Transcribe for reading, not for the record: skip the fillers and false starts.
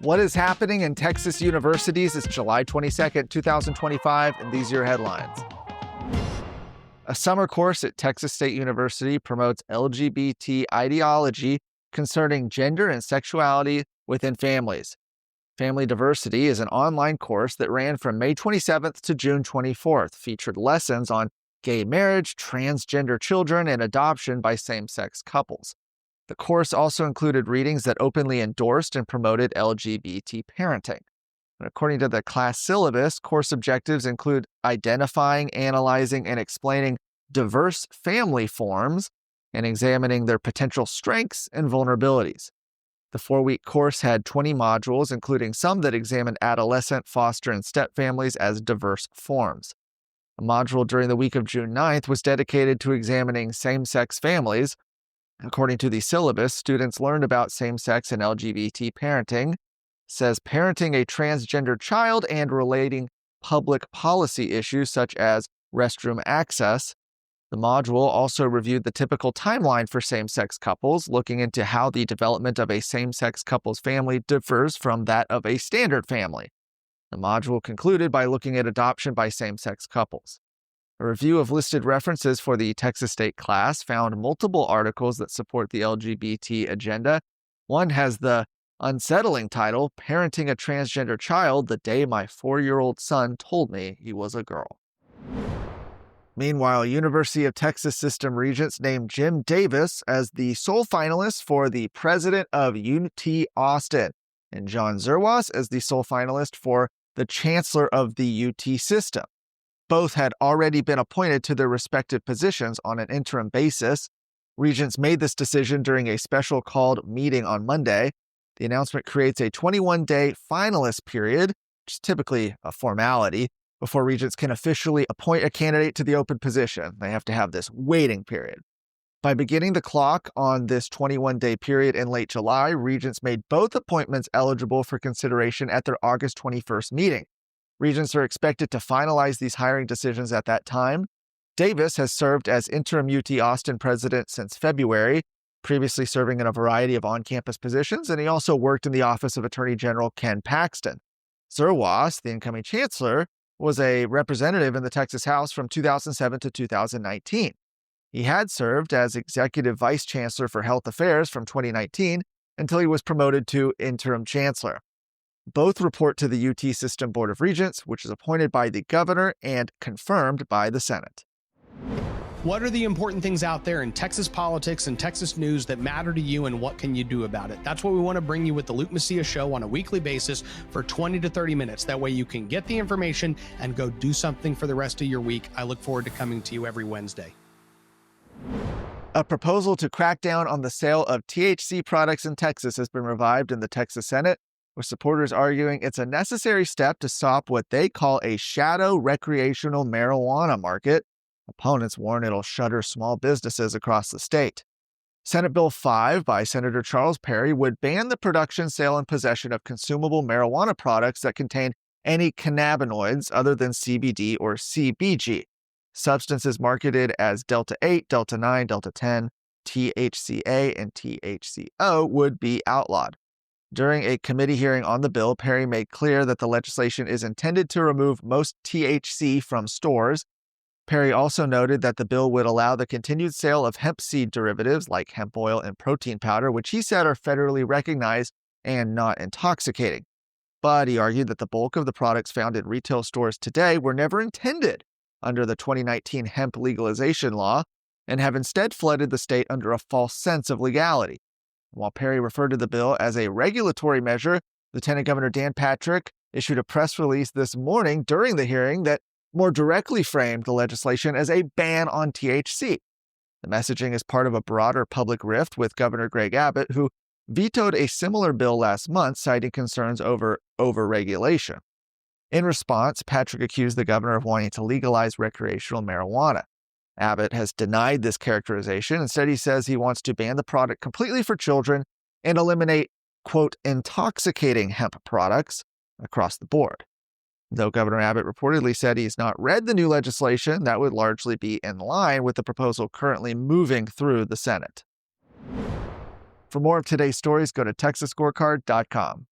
What is happening in Texas universities? It's July 22nd, 2025, and these are your headlines. A summer course at Texas State University promotes LGBT ideology concerning gender and sexuality within families. Family Diversity is an online course that ran from May 27th to June 24th, featured lessons on gay marriage, transgender children, and adoption by same-sex couples. The course also included readings that openly endorsed and promoted LGBT parenting. And according to the class syllabus, course objectives include identifying, analyzing, and explaining diverse family forms and examining their potential strengths and vulnerabilities. The 4-week course had 20 modules, including some that examined adolescent, foster, and step families as diverse forms. A module during the week of June 9th was dedicated to examining same-sex families. According to the syllabus, students learned about same-sex and LGBT parenting, says parenting a transgender child and relating public policy issues such as restroom access. The module also reviewed the typical timeline for same-sex couples, looking into how the development of a same-sex couple's family differs from that of a standard family. The module concluded by looking at adoption by same-sex couples. A review of listed references for the Texas State class found multiple articles that support the LGBT agenda. One has the unsettling title, Parenting a Transgender Child the Day My 4-year-old son told me he was a girl. Meanwhile, University of Texas System Regents named Jim Davis as the sole finalist for the president of UT Austin, and John Zerwas as the sole finalist for the Chancellor of the UT system. Both had already been appointed to their respective positions on an interim basis. Regents made this decision during a special called meeting on Monday. The announcement creates a 21-day finalist period, which is typically a formality, before Regents can officially appoint a candidate to the open position. They have to have this waiting period. By beginning the clock on this 21-day period in late July, Regents made both appointments eligible for consideration at their August 21st meeting. Regents are expected to finalize these hiring decisions at that time. Davis has served as interim UT Austin president since February, previously serving in a variety of on-campus positions, and he also worked in the office of Attorney General Ken Paxton. Zerwas, the incoming chancellor, was a representative in the Texas House from 2007 to 2019. He had served as executive vice chancellor for health affairs from 2019 until he was promoted to interim chancellor. Both report to the UT System Board of Regents, which is appointed by the governor and confirmed by the Senate. What are the important things out there in Texas politics and Texas news that matter to you, and what can you do about it? That's what we want to bring you with the Luke Macias Show on a weekly basis for 20 to 30 minutes. That way you can get the information and go do something for the rest of your week. I look forward to coming to you every Wednesday. A proposal to crack down on the sale of THC products in Texas has been revived in the Texas Senate, with supporters arguing it's a necessary step to stop what they call a shadow recreational marijuana market. Opponents warn it'll shutter small businesses across the state. Senate Bill 5 by Senator Charles Perry would ban the production, sale, and possession of consumable marijuana products that contain any cannabinoids other than CBD or CBG. Substances marketed as Delta 8, Delta 9, Delta 10, THCA, and THCO would be outlawed. During a committee hearing on the bill, Perry made clear that the legislation is intended to remove most THC from stores. Perry also noted that the bill would allow the continued sale of hemp seed derivatives like hemp oil and protein powder, which he said are federally recognized and not intoxicating. But he argued that the bulk of the products found in retail stores today were never intended under the 2019 hemp legalization law and have instead flooded the state under a false sense of legality. While Perry referred to the bill as a regulatory measure, Lieutenant Governor Dan Patrick issued a press release this morning during the hearing that more directly framed the legislation as a ban on THC. The messaging is part of a broader public rift with Governor Greg Abbott, who vetoed a similar bill last month, citing concerns over overregulation. In response, Patrick accused the governor of wanting to legalize recreational marijuana. Abbott has denied this characterization. Instead, he says he wants to ban the product completely for children and eliminate, quote, intoxicating hemp products across the board. Though Governor Abbott reportedly said he's not read the new legislation, that would largely be in line with the proposal currently moving through the Senate. For more of today's stories, go to TexasScorecard.com.